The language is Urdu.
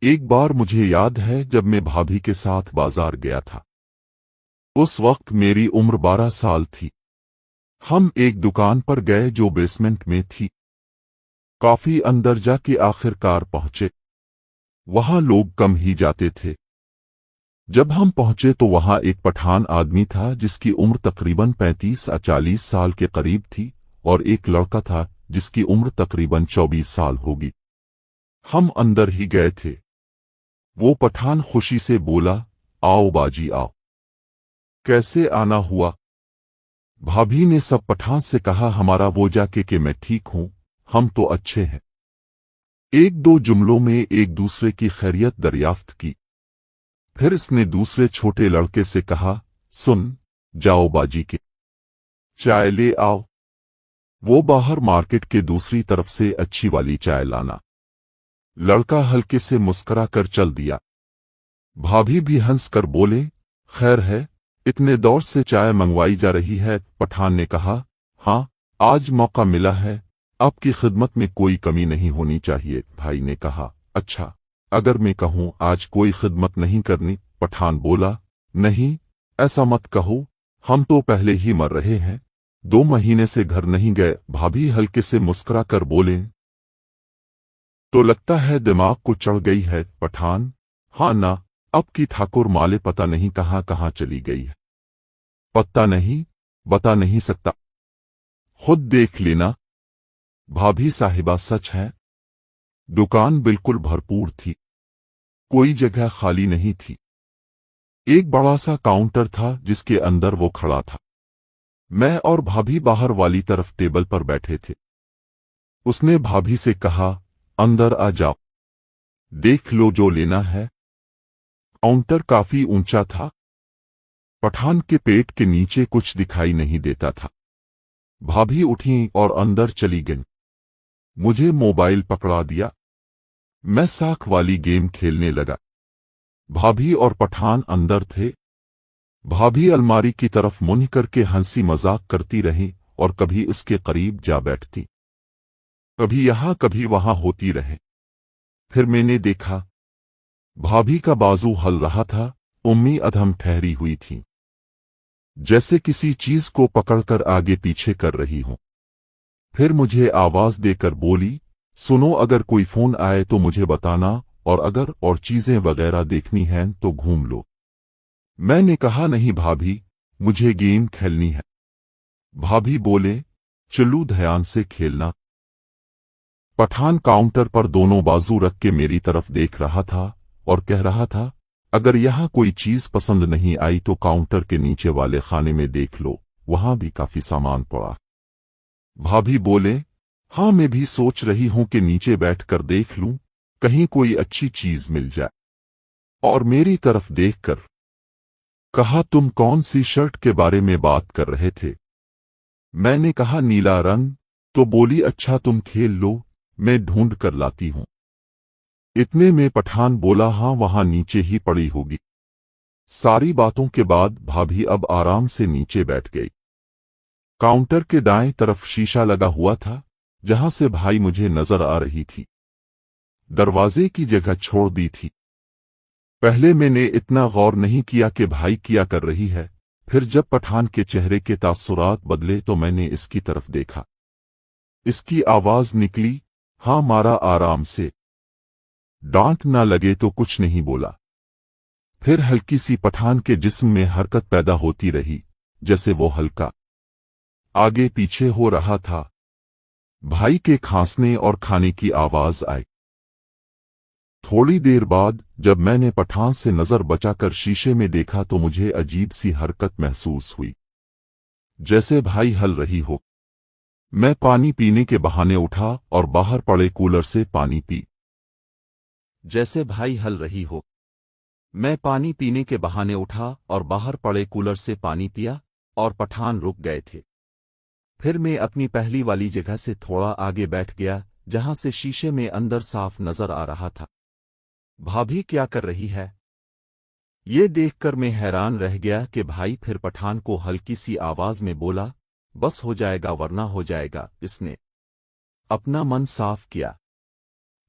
ایک بار مجھے یاد ہے جب میں بھابھی کے ساتھ بازار گیا تھا۔ اس وقت میری عمر 12 سال تھی۔ ہم ایک دکان پر گئے جو بیسمنٹ میں تھی۔ کافی اندر جا کے آخر کار پہنچے۔ وہاں لوگ کم ہی جاتے تھے۔ جب ہم پہنچے تو وہاں ایک پٹھان آدمی تھا جس کی عمر تقریباً 35 یا 40 سال کے قریب تھی، اور ایک لڑکا تھا جس کی عمر تقریباً 24 سال ہوگی۔ ہم اندر ہی گئے تھے۔ وہ پٹھان خوشی سے بولا، آؤ باجی آؤ۔ کیسے آنا ہوا؟ بھابھی نے سب پٹھان سے کہا ہمارا وہ جا کے کہ میں ٹھیک ہوں، ہم تو اچھے ہیں۔ ایک دو جملوں میں ایک دوسرے کی خیریت دریافت کی۔ پھر اس نے دوسرے چھوٹے لڑکے سے کہا، سن، جاؤ باجی کے چائے لے آؤ۔ وہ باہر مارکیٹ کے دوسری طرف سے اچھی والی چائے لانا۔ لڑکا ہلکے سے مسکرا کر چل دیا۔ بھابھی بھی ہنس کر بولے، خیر ہے، اتنے دور سے چائے منگوائی جا رہی ہے؟ پٹھان نے کہا، ہاں، آج موقع ملا ہے، آپ کی خدمت میں کوئی کمی نہیں ہونی چاہیے۔ بھائی نے کہا، اچھا، اگر میں کہوں آج کوئی خدمت نہیں کرنی؟ پٹھان بولا، نہیں، ایسا مت کہو، ہم تو پہلے ہی مر رہے ہیں، 2 مہینے سے گھر نہیں گئے۔ بھابھی ہلکے سے مسکرا کر بولے، تو لگتا ہے دماغ کو چڑھ گئی ہے۔ پٹھان، ہاں نا، اب کی ٹھاکر مالے پتہ نہیں کہاں کہاں چلی گئی ہے۔ پتہ نہیں، بتا نہیں سکتا، خود دیکھ لینا۔ بھابھی صاحبہ سچ ہے، دکان بالکل بھرپور تھی، کوئی جگہ خالی نہیں تھی۔ ایک بڑا سا کاؤنٹر تھا جس کے اندر وہ کھڑا تھا۔ میں اور بھابھی باہر والی طرف ٹیبل پر بیٹھے تھے۔ اس نے بھابھی سے کہا، اندر آ جاؤ، دیکھ لو جو لینا ہے۔ کاؤنٹر کافی اونچا تھا۔ پٹھان کے پیٹ کے نیچے کچھ دکھائی نہیں دیتا تھا۔ بھابھی اٹھیں اور اندر چلی گئیں۔ مجھے موبائل پکڑا دیا۔ میں ساکھ والی گیم کھیلنے لگا۔ بھابھی اور پٹھان اندر تھے۔ بھابھی الماری کی طرف منہ کر کے ہنسی مذاق کرتی رہی اور کبھی اس کے قریب جا بیٹھتی، کبھی یہاں کبھی وہاں ہوتی رہے۔ پھر میں نے دیکھا، بھابھی کا بازو ہل رہا تھا، امی ادھم ٹھہری ہوئی تھی، جیسے کسی چیز کو پکڑ کر آگے پیچھے کر رہی ہوں۔ پھر مجھے آواز دے کر بولی، سنو، اگر کوئی فون آئے تو مجھے بتانا، اور اگر اور چیزیں وغیرہ دیکھنی ہیں تو گھوم لو۔ میں نے کہا، نہیں بھابھی، مجھے گیم کھیلنی ہے۔ بھابھی بولے، چلو دھیان سے کھیلنا۔ پٹھان کاؤنٹر پر دونوں بازو رکھ کے میری طرف دیکھ رہا تھا اور کہہ رہا تھا، اگر یہاں کوئی چیز پسند نہیں آئی تو کاؤنٹر کے نیچے والے خانے میں دیکھ لو، وہاں بھی کافی سامان پڑا۔ بھابھی بولے، ہاں، میں بھی سوچ رہی ہوں کہ نیچے بیٹھ کر دیکھ لوں، کہیں کوئی اچھی چیز مل جائے۔ اور میری طرف دیکھ کر کہا، تم کون سی شرٹ کے بارے میں بات کر رہے تھے؟ میں نے کہا، نیلا رنگ۔ تو بولی، اچھا تم کھیل لو، میں ڈھونڈ کر لاتی ہوں۔ اتنے میں پٹھان بولا، ہاں، وہاں نیچے ہی پڑی ہوگی۔ ساری باتوں کے بعد بھابھی اب آرام سے نیچے بیٹھ گئی۔ کاؤنٹر کے دائیں طرف شیشہ لگا ہوا تھا جہاں سے بھائی مجھے نظر آ رہی تھی۔ دروازے کی جگہ چھوڑ دی تھی۔ پہلے میں نے اتنا غور نہیں کیا کہ بھائی کیا کر رہی ہے، پھر جب پٹھان کے چہرے کے تاثرات بدلے تو میں نے اس کی طرف دیکھا۔ اس کی آواز نکلی، ہاں، مارا آرام سے، ڈانٹ نہ لگے تو کچھ نہیں بولا۔ پھر ہلکی سی پٹھان کے جسم میں حرکت پیدا ہوتی رہی، جیسے وہ ہلکا آگے پیچھے ہو رہا تھا۔ بھائی کے کھانسنے اور کھانے کی آواز آئی۔ تھوڑی دیر بعد جب میں نے پٹھان سے نظر بچا کر شیشے میں دیکھا تو مجھے عجیب سی حرکت محسوس ہوئی، جیسے بھائی ہل رہی ہو۔ میں پانی پینے کے بہانے اٹھا اور باہر پڑے کولر سے پانی پی۔ جیسے بھائی ہل رہی ہو، میں پانی پینے کے بہانے اٹھا اور باہر پڑے کولر سے پانی پیا، اور پٹھان رک گئے تھے۔ پھر میں اپنی پہلی والی جگہ سے تھوڑا آگے بیٹھ گیا جہاں سے شیشے میں اندر صاف نظر آ رہا تھا۔ بھابھی کیا کر رہی ہے، یہ دیکھ کر میں حیران رہ گیا کہ بھائی پھر پٹھان کو ہلکی سی آواز میں بولا، بس ہو جائے گا ورنہ ہو جائے گا۔ اس نے اپنا من صاف کیا۔